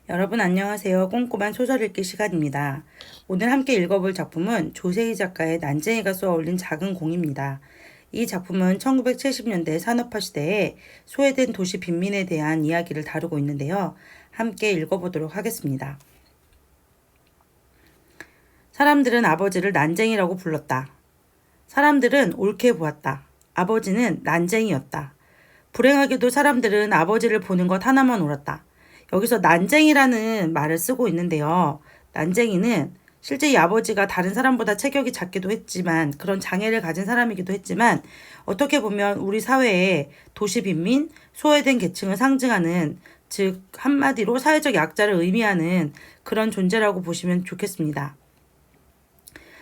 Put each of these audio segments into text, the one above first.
여러분 안녕하세요. 꼼꼼한 소설 읽기 시간입니다. 오늘 함께 읽어볼 작품은 조세희 작가의 난쟁이가 쏘아 올린 작은 공입니다. 이 작품은 1970년대 산업화 시대에 소외된 도시 빈민에 대한 이야기를 다루고 있는데요. 함께 읽어보도록 하겠습니다. 사람들은 아버지를 난쟁이라고 불렀다. 사람들은 옳게 보았다. 아버지는 난쟁이였다. 불행하게도 사람들은 아버지를 보는 것 하나만 옳았다. 여기서 난쟁이라는 말을 쓰고 있는데요. 난쟁이는 실제 이 아버지가 다른 사람보다 체격이 작기도 했지만 그런 장애를 가진 사람이기도 했지만 어떻게 보면 우리 사회의 도시 빈민, 소외된 계층을 상징하는 즉 한마디로 사회적 약자를 의미하는 그런 존재라고 보시면 좋겠습니다.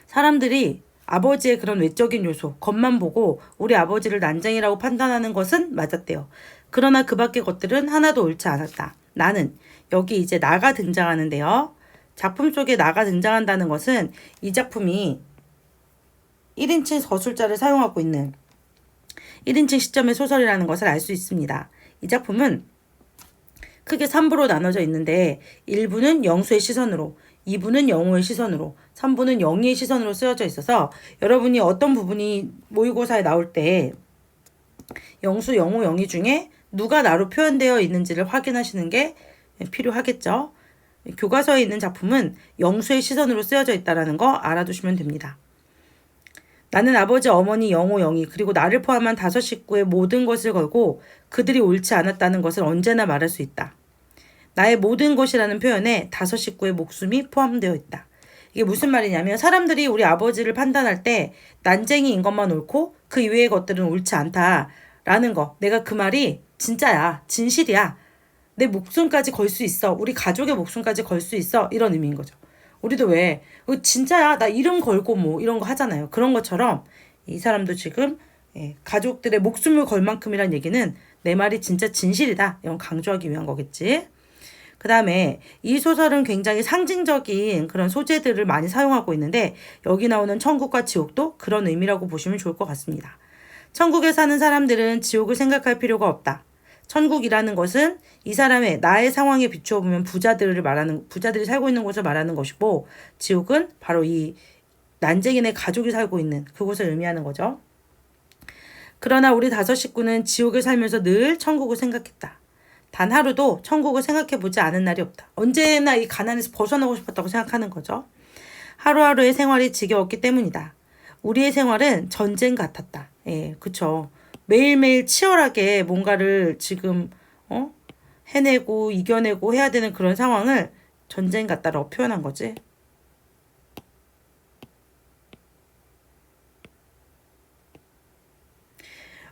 사람들이 아버지의 그런 외적인 요소, 겉만 보고 우리 아버지를 난쟁이라고 판단하는 것은 맞았대요. 그러나 그 밖의 것들은 하나도 옳지 않았다. 나는 여기 이제 나가 등장하는데요. 작품 속에 나가 등장한다는 것은 이 작품이 1인칭 서술자를 사용하고 있는 1인칭 시점의 소설이라는 것을 알 수 있습니다. 이 작품은 크게 3부로 나눠져 있는데 1부는 영수의 시선으로, 2부는 영호의 시선으로, 3부는 영희의 시선으로 쓰여져 있어서 여러분이 어떤 부분이 모의고사에 나올 때 영수, 영호, 영희 중에 누가 나로 표현되어 있는지를 확인하시는 게 필요하겠죠. 교과서에 있는 작품은 영수의 시선으로 쓰여져 있다는 거 알아두시면 됩니다. 나는 아버지, 어머니, 영호, 영희 그리고 나를 포함한 5 식구의 모든 것을 걸고 그들이 옳지 않았다는 것을 언제나 말할 수 있다. 나의 모든 것이라는 표현에 5 식구의 목숨이 포함되어 있다. 이게 무슨 말이냐면 사람들이 우리 아버지를 판단할 때 난쟁이인 것만 옳고 그 이외의 것들은 옳지 않다라는 거. 내가 그 말이 진짜야. 진실이야. 내 목숨까지 걸 수 있어. 우리 가족의 목숨까지 걸 수 있어. 이런 의미인 거죠. 우리도 왜 진짜야. 나 이름 걸고 뭐 이런 거 하잖아요. 그런 것처럼 이 사람도 지금 가족들의 목숨을 걸 만큼이란 얘기는 내 말이 진짜 진실이다. 이런 강조하기 위한 거겠지. 그 다음에 이 소설은 굉장히 상징적인 그런 소재들을 많이 사용하고 있는데 여기 나오는 천국과 지옥도 그런 의미라고 보시면 좋을 것 같습니다. 천국에 사는 사람들은 지옥을 생각할 필요가 없다. 천국이라는 것은 이 사람의 나의 상황에 비추어 보면 부자들이 살고 있는 곳을 말하는 것이고 지옥은 바로 이 난쟁이네 가족이 살고 있는 그곳을 의미하는 거죠. 그러나 우리 5 식구는 지옥을 살면서 늘 천국을 생각했다. 단 하루도 천국을 생각해보지 않은 날이 없다. 언제나 이 가난에서 벗어나고 싶었다고 생각하는 거죠. 하루하루의 생활이 지겨웠기 때문이다. 우리의 생활은 전쟁 같았다. 예, 그쵸. 매일매일 치열하게 뭔가를 지금 해내고 이겨내고 해야 되는 그런 상황을 전쟁 같다라고 표현한 거지.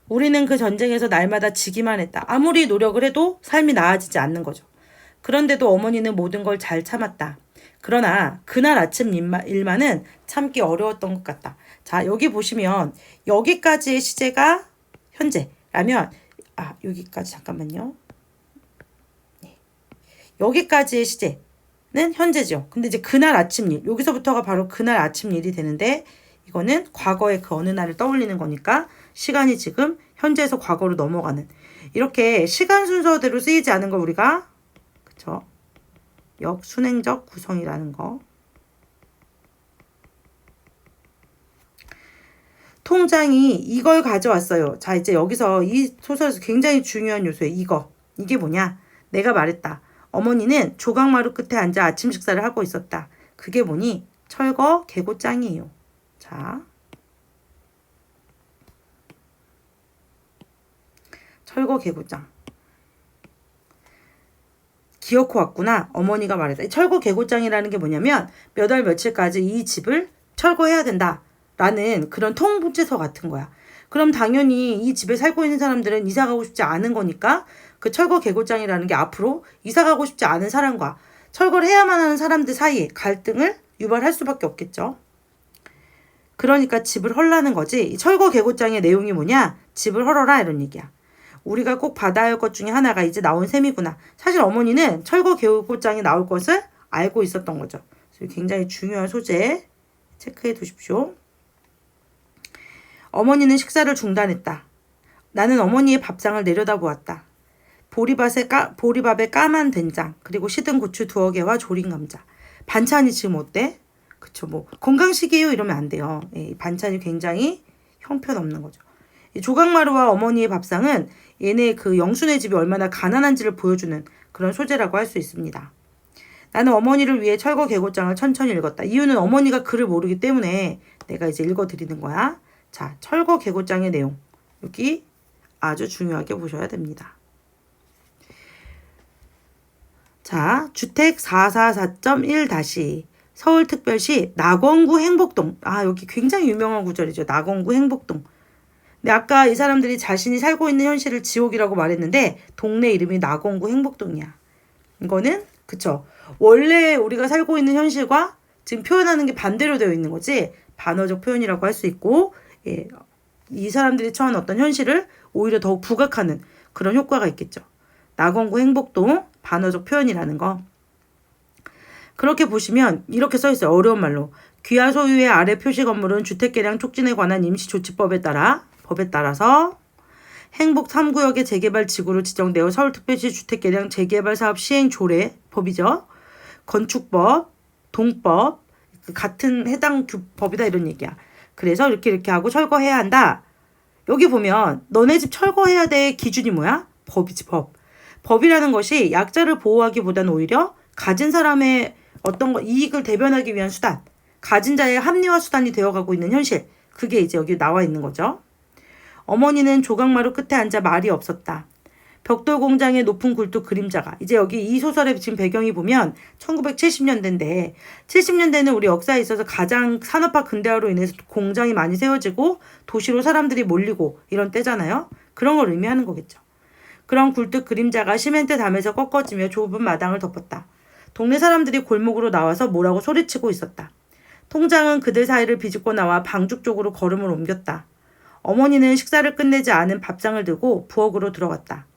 우리는 그 전쟁에서 날마다 지기만 했다. 아무리 노력을 해도 삶이 나아지지 않는 거죠. 그런데도 어머니는 모든 걸 잘 참았다. 그러나 그날 아침 일만은 참기 어려웠던 것 같다. 자, 여기 보시면 여기까지의 시제가 현재라면 여기까지 잠깐만요. 네. 여기까지의 시제는 현재죠. 근데 이제 그날 아침 일, 여기서부터가 바로 그날 아침 일이 되는데 이거는 과거의 그 어느 날을 떠올리는 거니까 시간이 지금 현재에서 과거로 넘어가는 이렇게 시간 순서대로 쓰이지 않은 걸 우리가 그쵸? 역순행적 구성이라는 거. 통장이 이걸 가져왔어요. 자, 이제 여기서 이 소설에서 굉장히 중요한 요소예요. 이거. 이게 뭐냐? 내가 말했다. 어머니는 조각마루 끝에 앉아 아침 식사를 하고 있었다. 그게 뭐니? 철거 개고장이에요. 자. 철거 개고장. 기어코 왔구나. 어머니가 말했다. 철거 개고장이라는 게 뭐냐면 몇 월 며칠까지 이 집을 철거해야 된다. 라는 그런 통보지서 같은 거야. 그럼 당연히 이 집에 살고 있는 사람들은 이사 가고 싶지 않은 거니까 그 철거 개고장이라는 게 앞으로 이사 가고 싶지 않은 사람과 철거를 해야만 하는 사람들 사이에 갈등을 유발할 수밖에 없겠죠. 그러니까 집을 헐라는 거지. 이 철거 개고장의 내용이 뭐냐? 집을 헐어라 이런 얘기야. 우리가 꼭 받아야 할 것 중에 하나가 이제 나온 셈이구나. 사실 어머니는 철거 개고장이 나올 것을 알고 있었던 거죠. 굉장히 중요한 소재 체크해 두십시오. 어머니는 식사를 중단했다. 나는 어머니의 밥상을 내려다보았다. 보리밥에 까만 된장, 그리고 시든 고추 2개와 조린 감자. 반찬이 지금 어때? 그쵸, 뭐 건강식이에요 이러면 안 돼요. 예, 반찬이 굉장히 형편없는 거죠. 이 조각마루와 어머니의 밥상은 얘네 그 영순의 집이 얼마나 가난한지를 보여주는 그런 소재라고 할 수 있습니다. 나는 어머니를 위해 철거 계곡장을 천천히 읽었다. 이유는 어머니가 글을 모르기 때문에 내가 이제 읽어드리는 거야. 자, 철거 계곡장의 내용. 여기 아주 중요하게 보셔야 됩니다. 자, 주택 444.1- 서울특별시 낙원구 행복동. 아, 여기 굉장히 유명한 구절이죠. 낙원구 행복동. 근데 아까 이 사람들이 자신이 살고 있는 현실을 지옥이라고 말했는데 동네 이름이 낙원구 행복동이야. 이거는 그쵸. 원래 우리가 살고 있는 현실과 지금 표현하는 게 반대로 되어 있는 거지. 반어적 표현이라고 할 수 있고, 예, 이 사람들이 처한 어떤 현실을 오히려 더욱 부각하는 그런 효과가 있겠죠. 낙원구 행복동 반어적 표현이라는 거. 그렇게 보시면 이렇게 써 있어요. 어려운 말로. 귀하 소유의 아래 표시 건물은 주택개량 촉진에 관한 임시조치법에 따라서 행복 3구역의 재개발 지구로 지정되어 서울특별시 주택개량 재개발 사업 시행 조례 법이죠. 건축법, 동법 같은 해당 법이다 이런 얘기야. 그래서 이렇게 하고 철거해야 한다. 여기 보면 너네 집 철거해야 될 기준이 뭐야? 법이지 법. 법이라는 것이 약자를 보호하기보다는 오히려 가진 사람의 어떤 이익을 대변하기 위한 수단, 가진 자의 합리화 수단이 되어가고 있는 현실. 그게 이제 여기 나와 있는 거죠. 어머니는 조각마루 끝에 앉아 말이 없었다. 벽돌 공장의 높은 굴뚝 그림자가 이제 여기 이 소설의 지금 배경이 보면 1970년대인데 70년대는 우리 역사에 있어서 가장 산업화 근대화로 인해서 공장이 많이 세워지고 도시로 사람들이 몰리고 이런 때잖아요. 그런 걸 의미하는 거겠죠. 그런 굴뚝 그림자가 시멘트 담에서 꺾어지며 좁은 마당을 덮었다. 동네 사람들이 골목으로 나와서 뭐라고 소리치고 있었다. 통장은 그들 사이를 비집고 나와 방죽 쪽으로 걸음을 옮겼다. 어머니는 식사를 끝내지 않은 밥상을 들고 부엌으로 들어갔다.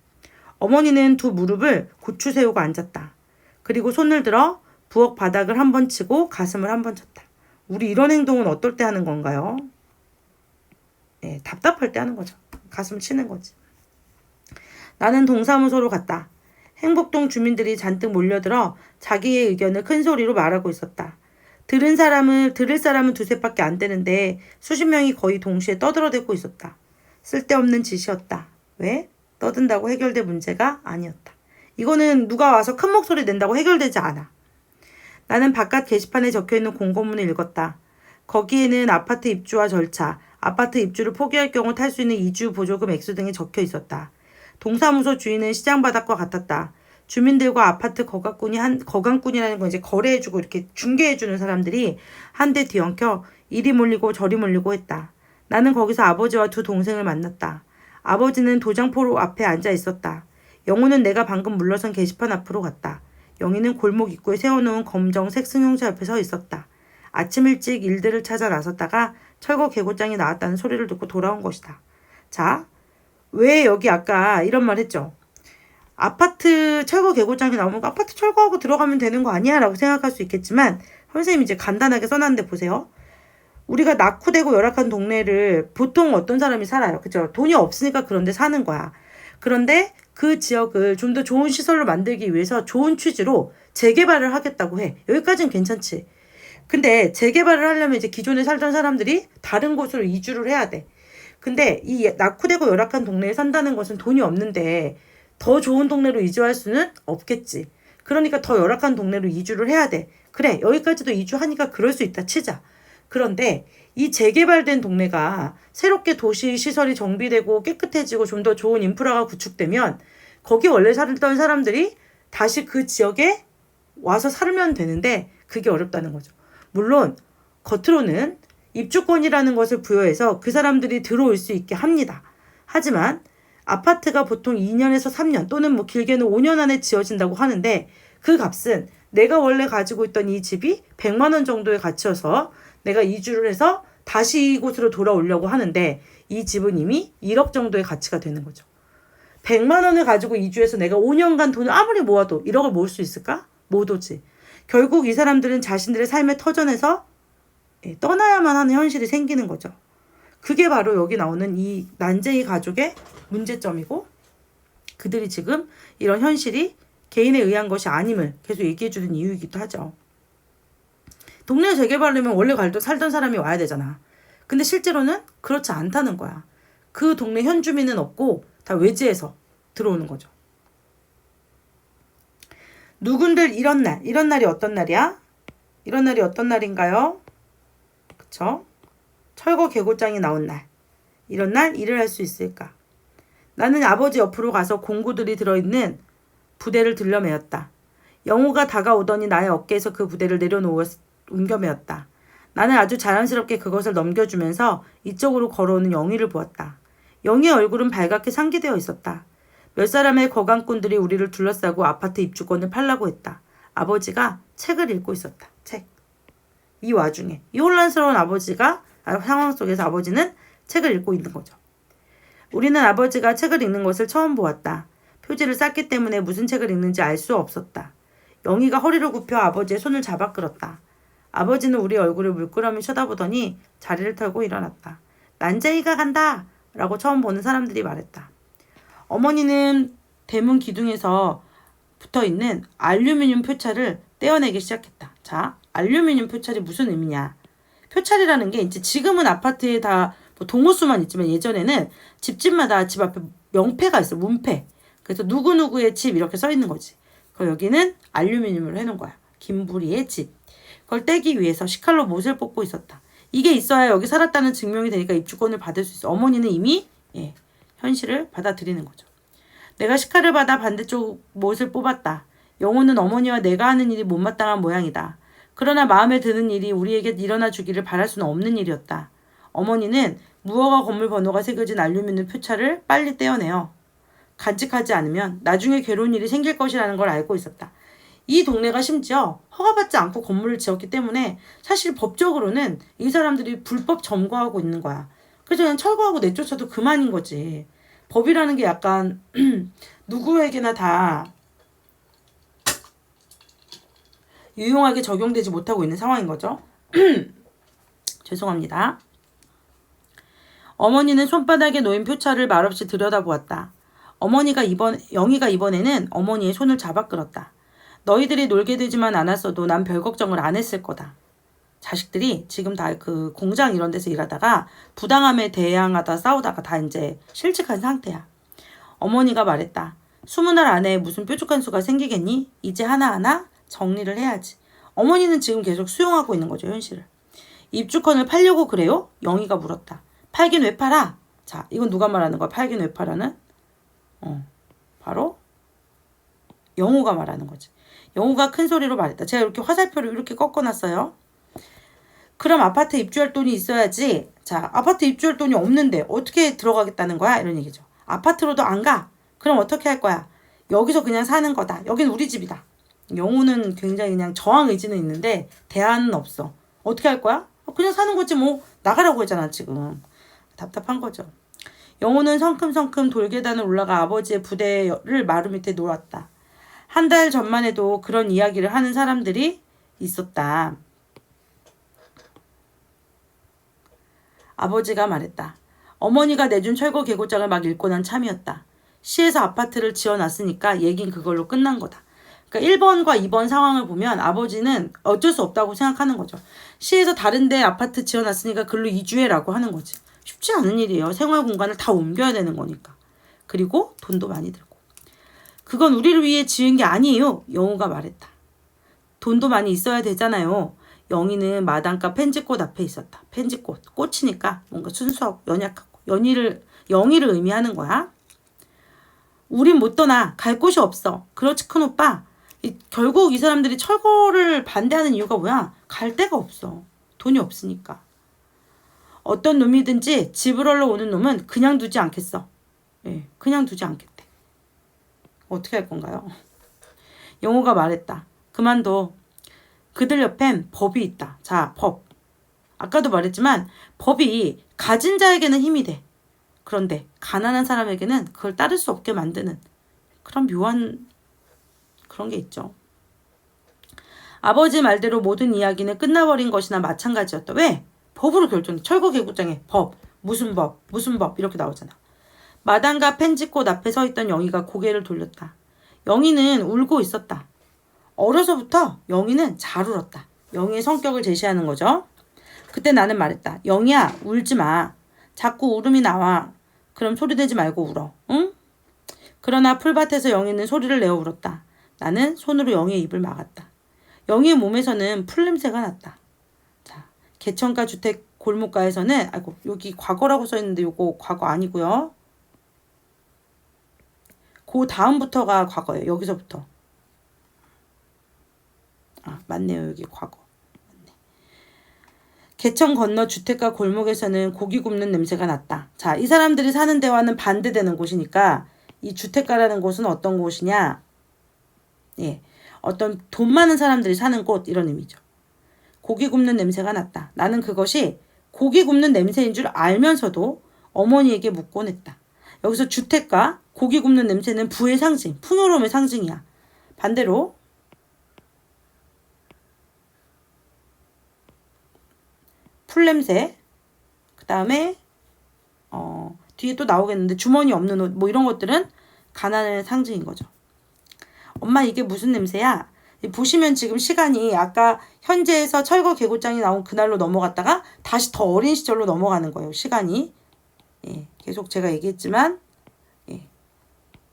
어머니는 두 무릎을 고추 세우고 앉았다. 그리고 손을 들어 부엌 바닥을 한 번 치고 가슴을 한 번 쳤다. 우리 이런 행동은 어떨 때 하는 건가요? 예, 답답할 때 하는 거죠. 가슴 치는 거지. 나는 동사무소로 갔다. 행복동 주민들이 잔뜩 몰려들어 자기의 의견을 큰 소리로 말하고 있었다. 들을 사람은 두세 밖에 안 되는데 수십 명이 거의 동시에 떠들어대고 있었다. 쓸데없는 짓이었다. 왜? 떠든다고 해결될 문제가 아니었다. 이거는 누가 와서 큰 목소리 낸다고 해결되지 않아. 나는 바깥 게시판에 적혀있는 공고문을 읽었다. 거기에는 아파트 입주와 절차, 아파트 입주를 포기할 경우 탈 수 있는 이주 보조금 액수 등이 적혀 있었다. 동사무소 주인은 시장 바닥과 같았다. 주민들과 아파트 거강꾼이라는 건 이제 거래해주고 이렇게 중개해주는 사람들이 한데 뒤엉켜 이리 몰리고 저리 몰리고 했다. 나는 거기서 아버지와 두 동생을 만났다. 아버지는 도장포로 앞에 앉아 있었다. 영우는 내가 방금 물러선 게시판 앞으로 갔다. 영희는 골목 입구에 세워놓은 검정색 승용차 옆에 서 있었다. 아침 일찍 일들을 찾아 나섰다가 철거 개고장이 나왔다는 소리를 듣고 돌아온 것이다. 자, 왜 여기 아까 이런 말 했죠? 아파트 철거 개고장이 나오면 아파트 철거하고 들어가면 되는 거 아니야? 라고 생각할 수 있겠지만 선생님이 이제 간단하게 써놨는데 보세요. 우리가 낙후되고 열악한 동네를 보통 어떤 사람이 살아요. 그죠? 돈이 없으니까 그런 데 사는 거야. 그런데 그 지역을 좀 더 좋은 시설로 만들기 위해서 좋은 취지로 재개발을 하겠다고 해. 여기까지는 괜찮지. 근데 재개발을 하려면 이제 기존에 살던 사람들이 다른 곳으로 이주를 해야 돼. 근데 이 낙후되고 열악한 동네에 산다는 것은 돈이 없는데 더 좋은 동네로 이주할 수는 없겠지. 그러니까 더 열악한 동네로 이주를 해야 돼. 그래, 여기까지도 이주하니까 그럴 수 있다 치자. 그런데 이 재개발된 동네가 새롭게 도시 시설이 정비되고 깨끗해지고 좀 더 좋은 인프라가 구축되면 거기 원래 살던 사람들이 다시 그 지역에 와서 살면 되는데 그게 어렵다는 거죠. 물론 겉으로는 입주권이라는 것을 부여해서 그 사람들이 들어올 수 있게 합니다. 하지만 아파트가 보통 2년에서 3년 또는 뭐 길게는 5년 안에 지어진다고 하는데 그 값은 내가 원래 가지고 있던 이 집이 100만 원 정도의 가치여서 내가 이주를 해서 다시 이곳으로 돌아오려고 하는데 이 집은 이미 1억 정도의 가치가 되는 거죠. 100만 원을 가지고 이주해서 내가 5년간 돈을 아무리 모아도 1억을 모을 수 있을까? 못 오지. 결국 이 사람들은 자신들의 삶의 터전에서 떠나야만 하는 현실이 생기는 거죠. 그게 바로 여기 나오는 이 난쟁이 가족의 문제점이고 그들이 지금 이런 현실이 개인에 의한 것이 아님을 계속 얘기해주는 이유이기도 하죠. 동네 재개발하려면 원래 살던 사람이 와야 되잖아. 근데 실제로는 그렇지 않다는 거야. 그 동네 현주민은 없고 다 외지에서 들어오는 거죠. 누군들 이런 날이 어떤 날이야? 이런 날이 어떤 날인가요? 그쵸? 철거 개고장이 나온 날. 이런 날 일을 할 수 있을까? 나는 아버지 옆으로 가서 공구들이 들어있는 부대를 들려매었다. 영호가 다가오더니 나의 어깨에서 그 부대를 옮겨매었다. 나는 아주 자연스럽게 그것을 넘겨주면서 이쪽으로 걸어오는 영희를 보았다. 영희의 얼굴은 발갛게 상기되어 있었다. 몇 사람의 거강꾼들이 우리를 둘러싸고 아파트 입주권을 팔라고 했다. 아버지가 책을 읽고 있었다. 책. 이 와중에 이 혼란스러운 상황 속에서 아버지는 책을 읽고 있는 거죠. 우리는 아버지가 책을 읽는 것을 처음 보았다. 표지를 쌌기 때문에 무슨 책을 읽는지 알 수 없었다. 영희가 허리를 굽혀 아버지의 손을 잡아 끌었다. 아버지는 우리 얼굴을 물끄러미 쳐다보더니 자리를 털고 일어났다. 난쟁이가 간다! 라고 처음 보는 사람들이 말했다. 어머니는 대문 기둥에서 붙어있는 알루미늄 표차를 떼어내기 시작했다. 자, 알루미늄 표찰이 무슨 의미냐? 표찰이라는 게 이제 지금은 아파트에 다 동호수만 있지만 예전에는 집집마다 집 앞에 명패가 있어. 문패. 그래서 누구누구의 집 이렇게 써 있는 거지. 여기는 알루미늄으로 해놓은 거야. 김부리의 집. 그걸 떼기 위해서 식칼로 못을 뽑고 있었다. 이게 있어야 여기 살았다는 증명이 되니까 입주권을 받을 수 있어. 어머니는 이미 현실을 받아들이는 거죠. 내가 식칼을 받아 반대쪽 못을 뽑았다. 영호는 어머니와 내가 하는 일이 못마땅한 모양이다. 그러나 마음에 드는 일이 우리에게 일어나 주기를 바랄 수는 없는 일이었다. 어머니는 무허가 건물 번호가 새겨진 알루미늄 표차를 빨리 떼어내어 간직하지 않으면 나중에 괴로운 일이 생길 것이라는 걸 알고 있었다. 이 동네가 심지어 허가받지 않고 건물을 지었기 때문에 사실 법적으로는 이 사람들이 불법 점거하고 있는 거야. 그래서 그냥 철거하고 내쫓아도 그만인 거지. 법이라는 게 약간 누구에게나 다 유용하게 적용되지 못하고 있는 상황인 거죠. 죄송합니다. 어머니는 손바닥에 놓인 표차를 말없이 들여다보았다. 영희가 이번에는 어머니의 손을 잡아 끌었다. 너희들이 놀게 되지만 않았어도 난 별 걱정을 안 했을 거다. 자식들이 지금 다 그 공장 이런 데서 일하다가 부당함에 대항하다 싸우다가 다 이제 실직한 상태야. 어머니가 말했다. 20날 안에 무슨 뾰족한 수가 생기겠니? 이제 하나하나 정리를 해야지. 어머니는 지금 계속 수용하고 있는 거죠, 현실을. 입주권을 팔려고 그래요? 영희가 물었다. 팔긴 왜 팔아? 자, 이건 누가 말하는 거야? 팔긴 왜 팔아는? 바로 영호가 말하는 거지. 영호가 큰 소리로 말했다. 제가 이렇게 화살표를 이렇게 꺾어놨어요. 그럼 아파트 입주할 돈이 있어야지. 자, 아파트 입주할 돈이 없는데 어떻게 들어가겠다는 거야? 이런 얘기죠. 아파트로도 안 가? 그럼 어떻게 할 거야? 여기서 그냥 사는 거다. 여긴 우리 집이다. 영호는 굉장히 그냥 저항 의지는 있는데 대안은 없어. 어떻게 할 거야? 그냥 사는 거지 뭐. 나가라고 했잖아 지금. 답답한 거죠. 영호는 성큼성큼 돌계단을 올라가 아버지의 부대를 마루 밑에 놓았다. 한 달 전만 해도 그런 이야기를 하는 사람들이 있었다. 아버지가 말했다. 어머니가 내준 철거 계고장을 막 읽고 난 참이었다. 시에서 아파트를 지어놨으니까 얘긴 그걸로 끝난 거다. 그러니까 1번과 2번 상황을 보면 아버지는 어쩔 수 없다고 생각하는 거죠. 시에서 다른데 아파트 지어놨으니까 글로 이주해라고 하는 거지. 쉽지 않은 일이에요. 생활 공간을 다 옮겨야 되는 거니까. 그리고 돈도 많이 들고. 그건 우리를 위해 지은 게 아니에요. 영호가 말했다. 돈도 많이 있어야 되잖아요. 영희는 마당가 펜지꽃 앞에 있었다. 펜지꽃. 꽃이니까 뭔가 순수하고 연약하고 영희를 의미하는 거야. 우린 못 떠나. 갈 곳이 없어. 그렇지 큰 오빠. 결국 이 사람들이 철거를 반대하는 이유가 뭐야? 갈 데가 없어. 돈이 없으니까. 어떤 놈이든지 집을 얼러 오는 놈은 그냥 두지 않겠어. 그냥 두지 않겠대. 어떻게 할 건가요? 영호가 말했다. 그만둬. 그들 옆엔 법이 있다. 자, 법. 아까도 말했지만 법이 가진 자에게는 힘이 돼. 그런데 가난한 사람에게는 그걸 따를 수 없게 만드는 그런 묘한 그런 게 있죠. 아버지 말대로 모든 이야기는 끝나버린 것이나 마찬가지였다. 왜? 법으로 결정돼. 철거 계급장에 법, 무슨 법 이렇게 나오잖아. 마당과 펜지꽃 앞에 서 있던 영희가 고개를 돌렸다. 영희는 울고 있었다. 어려서부터 영희는 잘 울었다. 영희의 성격을 제시하는 거죠. 그때 나는 말했다. 영희야, 울지 마. 자꾸 울음이 나와. 그럼 소리 내지 말고 울어. 응? 그러나 풀밭에서 영희는 소리를 내어 울었다. 나는 손으로 영희의 입을 막았다. 영희의 몸에서는 풀냄새가 났다. 자, 개천가 주택 골목가에서는 아이고 여기 과거라고 써있는데 요거 과거 아니고요. 그 다음부터가 과거예요. 여기서부터. 아 맞네요. 여기 과거. 맞네. 개천 건너 주택가 골목에서는 고기 굽는 냄새가 났다. 자, 이 사람들이 사는 데와는 반대되는 곳이니까 이 주택가라는 곳은 어떤 곳이냐? 예, 어떤 돈 많은 사람들이 사는 곳 이런 의미죠. 고기 굽는 냄새가 났다. 나는 그것이 고기 굽는 냄새인 줄 알면서도 어머니에게 묻곤 했다. 여기서 주택가, 고기 굽는 냄새는 부의 상징, 풍요로움의 상징이야. 반대로 풀냄새, 그 다음에 뒤에 또 나오겠는데 주머니 없는 옷, 뭐 이런 것들은 가난의 상징인 거죠. 엄마 이게 무슨 냄새야? 보시면 지금 시간이 아까 현재에서 철거 계곡장이 나온 그날로 넘어갔다가 다시 더 어린 시절로 넘어가는 거예요. 시간이. 예, 계속 제가 얘기했지만 예,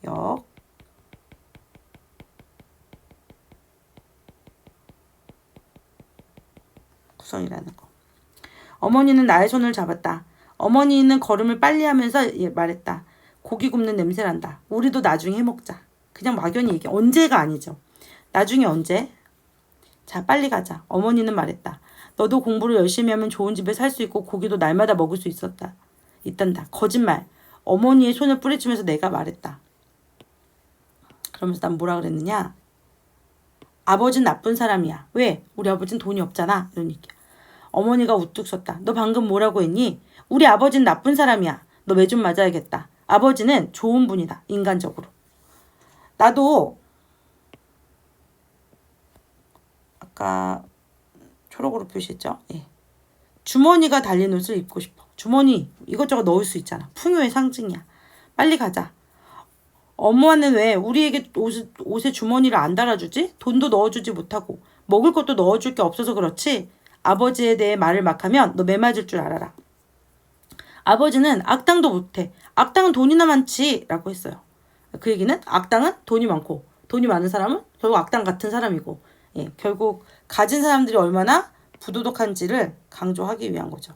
역 구성이라는 거. 어머니는 나의 손을 잡았다. 어머니는 걸음을 빨리 하면서 말했다. 고기 굽는 냄새 난다. 우리도 나중에 해먹자. 그냥 막연히 얘기해. 언제가 아니죠. 나중에 언제? 자, 빨리 가자. 어머니는 말했다. 너도 공부를 열심히 하면 좋은 집에 살 수 있고 고기도 날마다 먹을 수 있단다. 거짓말. 어머니의 손을 뿌리치면서 내가 말했다. 그러면서 난 뭐라 그랬느냐? 아버지는 나쁜 사람이야. 왜? 우리 아버지는 돈이 없잖아. 이런 얘기야. 어머니가 우뚝 섰다. 너 방금 뭐라고 했니? 우리 아버지는 나쁜 사람이야. 너 매 좀 맞아야겠다. 아버지는 좋은 분이다. 인간적으로. 나도 아까 초록으로 표시했죠? 예. 주머니가 달린 옷을 입고 싶어. 주머니 이것저것 넣을 수 있잖아. 풍요의 상징이야. 빨리 가자. 엄마는 왜 우리에게 옷에 주머니를 안 달아주지? 돈도 넣어주지 못하고 먹을 것도 넣어줄 게 없어서 그렇지? 아버지에 대해 말을 막 하면 너 매맞을 줄 알아라. 아버지는 악당도 못해. 악당은 돈이나 많지 라고 했어요. 그 얘기는 악당은 돈이 많고 돈이 많은 사람은 결국 악당 같은 사람이고 예, 결국 가진 사람들이 얼마나 부도덕한지를 강조하기 위한 거죠.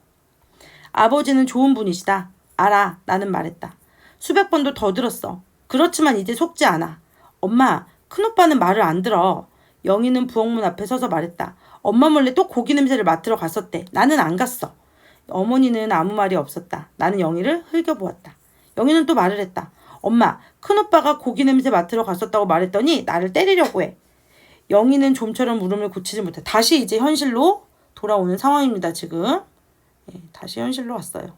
아버지는 좋은 분이시다. 알아. 나는 말했다. 수백 번도 더 들었어. 그렇지만 이제 속지 않아. 엄마, 큰오빠는 말을 안 들어. 영희는 부엌문 앞에 서서 말했다. 엄마 몰래 또 고기 냄새를 맡으러 갔었대. 나는 안 갔어. 어머니는 아무 말이 없었다. 나는 영희를 흘겨보았다. 영희는 또 말을 했다. 엄마, 큰오빠가 고기 냄새 맡으러 갔었다고 말했더니 나를 때리려고 해. 영희는 좀처럼 울음을 고치지 못해. 다시 이제 현실로 돌아오는 상황입니다. 지금. 예, 다시 현실로 왔어요.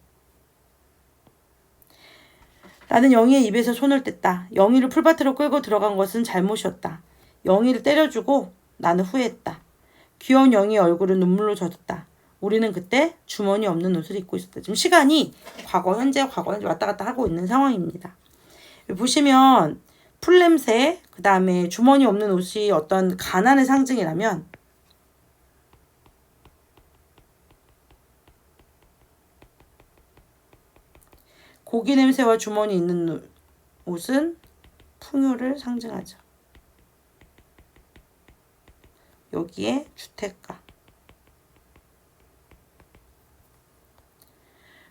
나는 영희의 입에서 손을 뗐다. 영희를 풀밭으로 끌고 들어간 것은 잘못이었다. 영희를 때려주고 나는 후회했다. 귀여운 영희의 얼굴은 눈물로 젖었다. 우리는 그때 주머니 없는 옷을 입고 있었다. 지금 시간이 과거, 현재 왔다 갔다 하고 있는 상황입니다. 보시면 풀냄새, 그 다음에 주머니 없는 옷이 어떤 가난의 상징이라면 고기 냄새와 주머니 있는 옷은 풍요를 상징하죠. 여기에 주택가.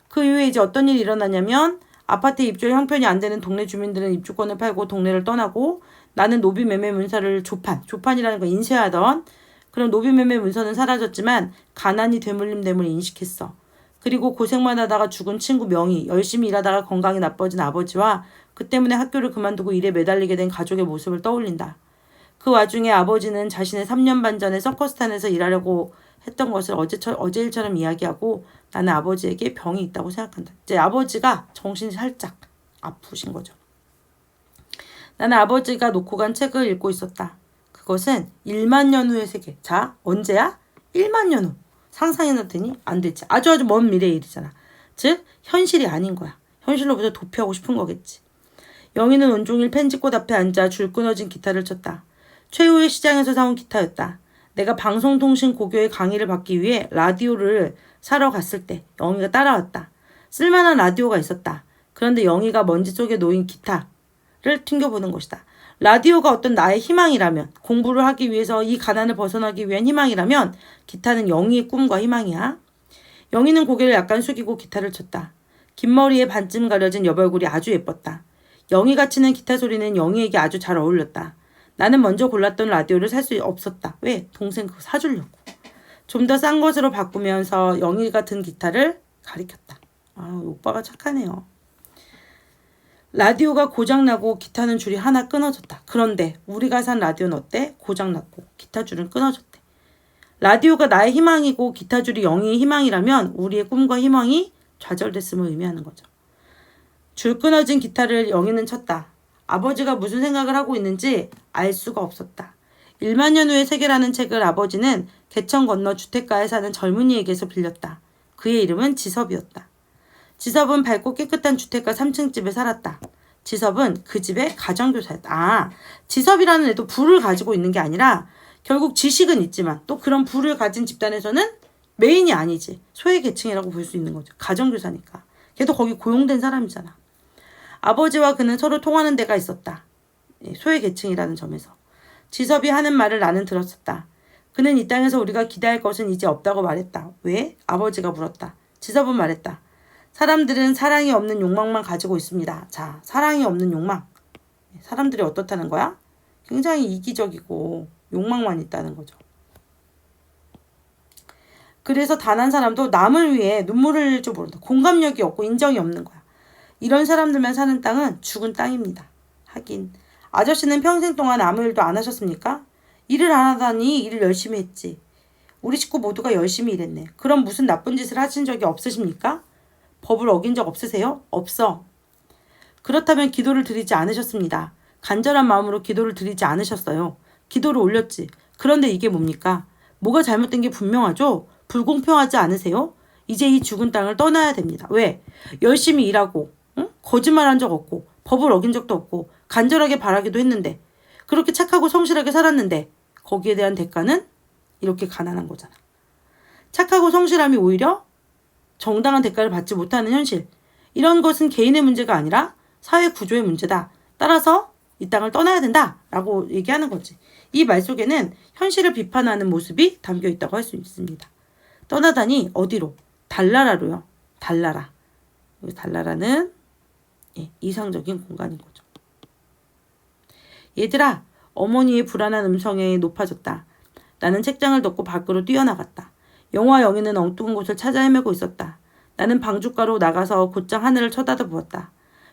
그 이후에 이제 어떤 일이 일어나냐면 아파트 입주할 형편이 안 되는 동네 주민들은 입주권을 팔고 동네를 떠나고 나는 노비 매매 문서를 조판이라는 거 인쇄하던 그런 노비 매매 문서는 사라졌지만 가난이 되물림됨을 인식했어. 그리고 고생만 하다가 죽은 친구 명희, 열심히 일하다가 건강이 나빠진 아버지와 그 때문에 학교를 그만두고 일에 매달리게 된 가족의 모습을 떠올린다. 그 와중에 아버지는 자신의 3년 반 전에 서커스탄에서 일하려고 했던 것을 어제 일처럼 이야기하고 나는 아버지에게 병이 있다고 생각한다. 이제 아버지가 정신이 살짝 아프신 거죠. 나는 아버지가 놓고 간 책을 읽고 있었다. 그것은 1만 년 후의 세계. 자, 언제야? 1만 년 후. 상상해도 되니? 안 되지. 아주 먼 미래의 일이잖아. 즉 현실이 아닌 거야. 현실로부터 도피하고 싶은 거겠지. 영희는 온종일 펜지꽃 앞에 앉아 줄 끊어진 기타를 쳤다. 최후의 시장에서 사온 기타였다. 내가 방송통신 고교의 강의를 받기 위해 라디오를 사러 갔을 때 영희가 따라왔다. 쓸만한 라디오가 있었다. 그런데 영희가 먼지 속에 놓인 기타를 튕겨보는 것이다. 라디오가 어떤 나의 희망이라면, 공부를 하기 위해서 이 가난을 벗어나기 위한 희망이라면 기타는 영희의 꿈과 희망이야. 영희는 고개를 약간 숙이고 기타를 쳤다. 긴 머리에 반쯤 가려진 여벌굴이 아주 예뻤다. 영희가 치는 기타 소리는 영희에게 아주 잘 어울렸다. 나는 먼저 골랐던 라디오를 살 수 없었다. 왜? 동생 그거 사주려고. 좀 더 싼 것으로 바꾸면서 영희가 든 기타를 가리켰다. 아, 오빠가 착하네요. 라디오가 고장나고 기타는 줄이 하나 끊어졌다. 그런데 우리가 산 라디오는 어때? 고장났고 기타 줄은 끊어졌대. 라디오가 나의 희망이고 기타 줄이 영희의 희망이라면 우리의 꿈과 희망이 좌절됐음을 의미하는 거죠. 줄 끊어진 기타를 영희는 쳤다. 아버지가 무슨 생각을 하고 있는지 알 수가 없었다. 1만 년 후의 세계라는 책을 아버지는 개천 건너 주택가에 사는 젊은이에게서 빌렸다. 그의 이름은 지섭이었다. 지섭은 밝고 깨끗한 주택가 3층 집에 살았다. 지섭은 그 집의 가정교사였다. 아, 지섭이라는 애도 부를 가지고 있는 게 아니라 결국 지식은 있지만 또 그런 부를 가진 집단에서는 메인이 아니지. 소외계층이라고 볼 수 있는 거죠. 가정교사니까. 걔도 거기 고용된 사람이잖아. 아버지와 그는 서로 통하는 데가 있었다. 소외계층이라는 점에서. 지섭이 하는 말을 나는 들었었다. 그는 이 땅에서 우리가 기대할 것은 이제 없다고 말했다. 왜? 아버지가 물었다. 지섭은 말했다. 사람들은 사랑이 없는 욕망만 가지고 있습니다. 자, 사랑이 없는 욕망. 사람들이 어떻다는 거야? 굉장히 이기적이고 욕망만 있다는 거죠. 그래서 단 한 사람도 남을 위해 눈물을 흘릴 줄 모른다. 공감력이 없고 인정이 없는 거야. 이런 사람들만 사는 땅은 죽은 땅입니다. 하긴 아저씨는 평생 동안 아무 일도 안 하셨습니까? 일을 안 하다니 일을 열심히 했지. 우리 식구 모두가 열심히 일했네. 그럼 무슨 나쁜 짓을 하신 적이 없으십니까? 법을 어긴 적 없으세요? 없어. 그렇다면 기도를 드리지 않으셨습니다. 간절한 마음으로 기도를 드리지 않으셨어요. 기도를 올렸지. 그런데 이게 뭡니까? 뭐가 잘못된 게 분명하죠? 불공평하지 않으세요? 이제 이 죽은 땅을 떠나야 됩니다. 왜? 열심히 일하고 거짓말한 적 없고 법을 어긴 적도 없고 간절하게 바라기도 했는데 그렇게 착하고 성실하게 살았는데 거기에 대한 대가는 이렇게 가난한 거잖아. 착하고 성실함이 오히려 정당한 대가를 받지 못하는 현실. 이런 것은 개인의 문제가 아니라 사회 구조의 문제다. 따라서 이 땅을 떠나야 된다. 라고 얘기하는 거지. 이 말 속에는 현실을 비판하는 모습이 담겨 있다고 할 수 있습니다. 떠나다니 어디로? 달나라로요. 달나라. 달나라는 이상적인 공간인 거죠. 얘들아, 어머니의 불안한 음성이 높아졌다. 나는 책장을 덮고 밖으로 뛰어나갔다. 영화 영희는 엉뚱한 곳을 찾아 헤매고 있었다. 나는 방춧가로 나가서 곧장 하늘을 쳐다보았다.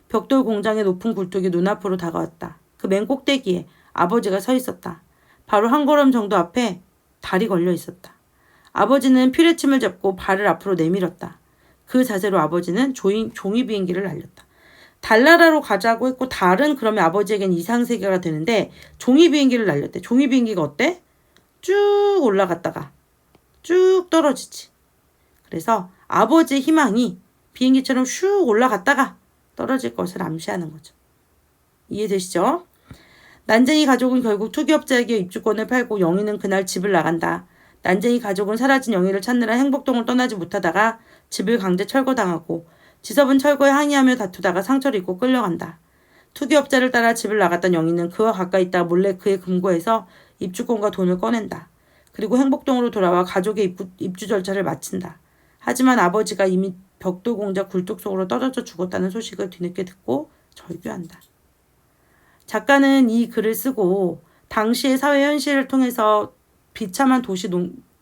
벽돌 공장의 높은 굴뚝이 눈앞으로 다가왔다. 그 맨 꼭대기에 아버지가 서 있었다. 바로 한 걸음 정도 앞에 달이 걸려 있었다. 아버지는 퓨레침을 잡고 발을 앞으로 내밀었다. 그 자세로 아버지는 종이 비행기를 날렸다. 달나라로 가자고 했고 달은 그러면 아버지에겐 이상세계가 되는데 종이 비행기를 날렸대. 종이 비행기가 어때? 쭉 올라갔다가 쭉 떨어지지. 그래서 아버지의 희망이 비행기처럼 슉 올라갔다가 떨어질 것을 암시하는 거죠. 이해되시죠? 난쟁이 가족은 결국 투기업자에게 입주권을 팔고 영희는 그날 집을 나간다. 난쟁이 가족은 사라진 영희를 찾느라 행복동을 떠나지 못하다가 집을 강제 철거당하고 지섭은 철거에 항의하며 다투다가 상처를 입고 끌려간다. 투기업자를 따라 집을 나갔던 영희는 그와 가까이 있다 몰래 그의 금고에서 입주권과 돈을 꺼낸다. 그리고 행복동으로 돌아와 가족의 입주 절차를 마친다. 하지만 아버지가 이미 벽돌공장 굴뚝 속으로 떨어져 죽었다는 소식을 뒤늦게 듣고 절규한다. 작가는 이 글을 쓰고 당시의 사회 현실을 통해서 비참한 도시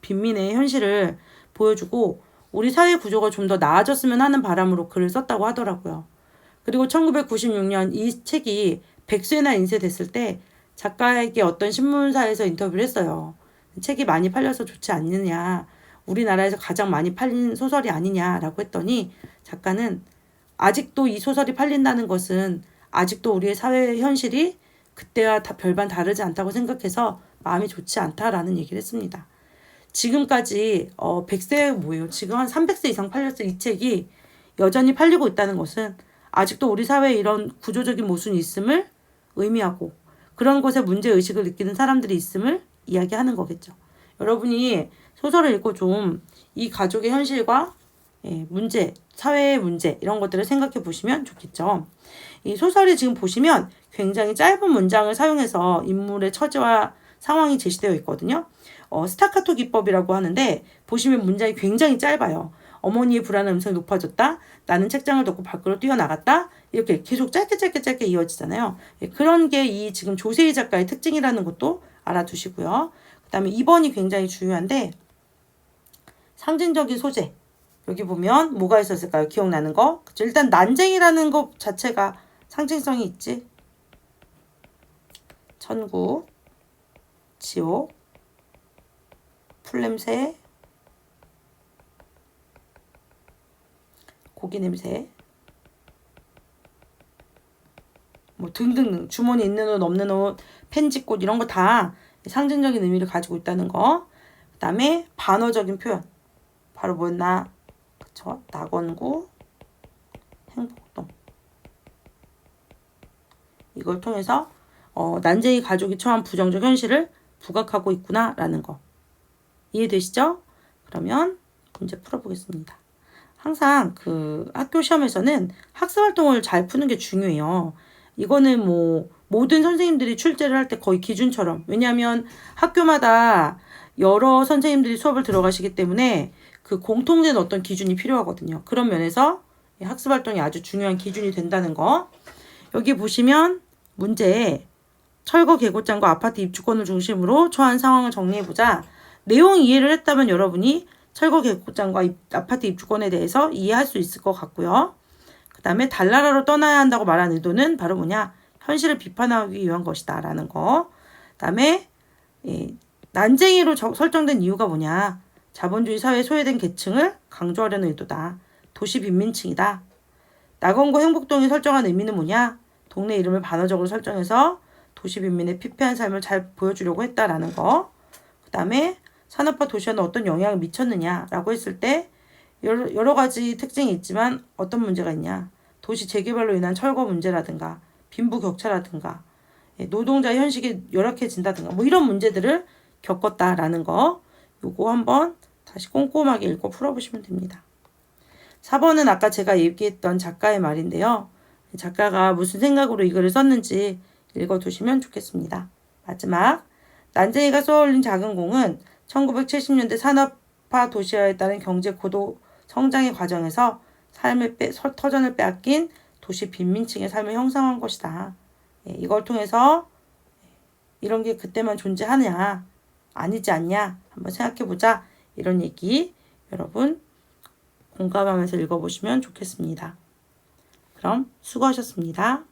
빈민의 현실을 보여주고 우리 사회 구조가 좀 더 나아졌으면 하는 바람으로 글을 썼다고 하더라고요. 그리고 1996년 이 책이 100쇄나 인쇄됐을 때 작가에게 어떤 신문사에서 인터뷰를 했어요. 책이 많이 팔려서 좋지 않느냐, 우리나라에서 가장 많이 팔린 소설이 아니냐라고 했더니 작가는 아직도 이 소설이 팔린다는 것은 아직도 우리의 사회 현실이 그때와 별반 다르지 않다고 생각해서 마음이 좋지 않다라는 얘기를 했습니다. 지금까지 100세 뭐예요? 지금 한 300세 이상 팔렸을 이 책이 여전히 팔리고 있다는 것은 아직도 우리 사회에 이런 구조적인 모순이 있음을 의미하고 그런 것에 문제의식을 느끼는 사람들이 있음을 이야기하는 거겠죠. 여러분이 소설을 읽고 좀 이 가족의 현실과 문제, 사회의 문제 이런 것들을 생각해 보시면 좋겠죠. 이 소설이 지금 보시면 굉장히 짧은 문장을 사용해서 인물의 처지와 상황이 제시되어 있거든요. 스타카토 기법이라고 하는데 보시면 문장이 굉장히 짧아요. 어머니의 불안한 음성이 높아졌다. 나는 책장을 덮고 밖으로 뛰어나갔다. 이렇게 계속 짧게 이어지잖아요. 그런 게 이 지금 조세희 작가의 특징이라는 것도 알아두시고요. 그 다음에 2번이 굉장히 중요한데 상징적인 소재. 여기 보면 뭐가 있었을까요? 기억나는 거? 그쵸? 일단 난쟁이라는 것 자체가 상징성이 있지. 천국, 지옥, 풀냄새, 고기 냄새, 뭐 등등등 주머니 있는 옷 없는 옷 펜지꽃 이런 거 다 상징적인 의미를 가지고 있다는 거. 그 다음에 반어적인 표현 바로 뭐였나? 그쵸? 낙원구, 행복동. 이걸 통해서 난쟁이 가족이 처한 부정적 현실을 부각하고 있구나라는 거. 이해되시죠? 그러면 문제 풀어보겠습니다. 항상 그 학교 시험에서는 학습 활동을 잘 푸는 게 중요해요. 이거는 뭐 모든 선생님들이 출제를 할 때 거의 기준처럼. 왜냐하면 학교마다 여러 선생님들이 수업을 들어가시기 때문에 그 공통된 어떤 기준이 필요하거든요. 그런 면에서 학습 활동이 아주 중요한 기준이 된다는 거. 여기 보시면 문제에 철거 계곡장과 아파트 입주권을 중심으로 처한 상황을 정리해보자. 내용 이해를 했다면 여러분이 철거 계곡장과 아파트 입주권에 대해서 이해할 수 있을 것 같고요. 그 다음에 달나라로 떠나야 한다고 말한 의도는 바로 뭐냐? 현실을 비판하기 위한 것이다 라는 거. 그 다음에 난쟁이로 설정된 이유가 뭐냐? 자본주의 사회에 소외된 계층을 강조하려는 의도다. 도시 빈민층이다. 낙원구 행복동이 설정한 의미는 뭐냐? 동네 이름을 반어적으로 설정해서 도시 빈민의 피폐한 삶을 잘 보여주려고 했다라는 거. 그 다음에 산업화 도시화는 어떤 영향을 미쳤느냐라고 했을 때 여러 가지 특징이 있지만 어떤 문제가 있냐? 도시 재개발로 인한 철거 문제라든가 빈부격차라든가 노동자 현실이 열악해진다든가 뭐 이런 문제들을 겪었다라는 거. 요거 한번 다시 꼼꼼하게 읽고 풀어보시면 됩니다. 4번은 아까 제가 얘기했던 작가의 말인데요. 작가가 무슨 생각으로 이 글을 썼는지 읽어두시면 좋겠습니다. 마지막, 난쟁이가 쏘아올린 작은 공은 1970년대 산업화 도시화에 따른 경제 고도 성장의 과정에서 삶의 터전을 빼앗긴 도시 빈민층의 삶을 형성한 것이다. 이걸 통해서 이런 게 그때만 존재하냐 아니지 않냐 한번 생각해보자. 이런 얘기 여러분 공감하면서 읽어보시면 좋겠습니다. 그럼 수고하셨습니다.